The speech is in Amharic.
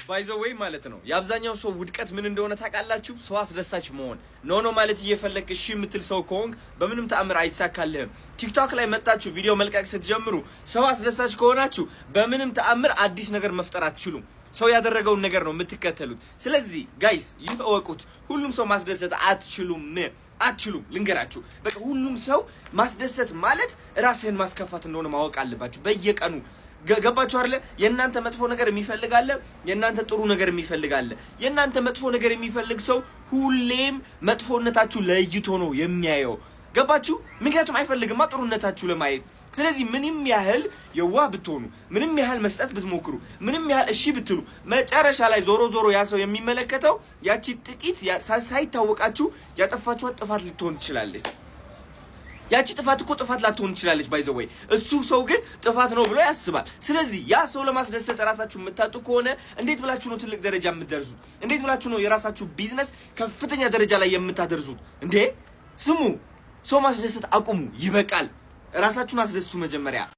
ባይ ዘ ዌይ ማለት ነው የአብዛኛው ሰው ውድቀት ምን እንደሆነ ታውቃላችሁ? ሰው አስደሳች መሆን ኖ ማለት እየፈለክ እሺ የምትል ሰው ከሆንክ በምንም ተአምር አይሳካልህም። ቲክቶክ ላይ መጣችሁ ቪዲዮ መልቀቅ ስትጀምሩ ሰው አስደሳች ከሆናችሁ በምንም ተአምር አዲስ ነገር መፍጠር አትችሉም። ሰው ያደረገውን ነገር ነው የምትከተሉት። ስለዚህ ጋይስ ይህ እወቁት፣ ሁሉም ሰው ማስደሰት አትችሉም። ልንገራችሁ፣ በቃ ሁሉም ሰው ማስደሰት ማለት ራስህን ማስከፋት እንደሆነ ማወቅ አለባችሁ በየቀኑ። ገባችሁ አይደለ? የእናንተ መጥፎ ነገር የሚፈልግ አለ፣ የእናንተ ጥሩ ነገር የሚፈልግ አለ። የእናንተ መጥፎ ነገር የሚፈልግ ሰው ሁሌም መጥፎነታችሁ ለይቶ ነው የሚያየው። ገባችሁ? ምክንያቱም አይፈልግማ ጥሩነታችሁ ለማየት። ስለዚህ ምንም ያህል የዋህ ብትሆኑ፣ ምንም ያህል መስጠት ብትሞክሩ፣ ምንም ያህል እሺ ብትሉ፣ መጨረሻ ላይ ዞሮ ያ ሰው የሚመለከተው ያቺ ጥቂት ሳይታወቃችሁ ያጠፋችኋት ጥፋት ልትሆን ትችላለች። ያቺ ጥፋት እኮ ጥፋት ላትሆን ትችላለች ባይ ዘ ወይ፣ እሱ ሰው ግን ጥፋት ነው ብሎ ያስባል። ስለዚህ ያ ሰው ለማስደሰት ራሳችሁ የምታጡ ከሆነ እንዴት ብላችሁ ነው ትልቅ ደረጃ የምትደርሱት? እንዴት ብላችሁ ነው የራሳችሁ ቢዝነስ ከፍተኛ ደረጃ ላይ የምታደርሱት? እንዴ ስሙ፣ ሰው ማስደሰት አቁሙ፣ ይበቃል። ራሳችሁን አስደስቱ መጀመሪያ።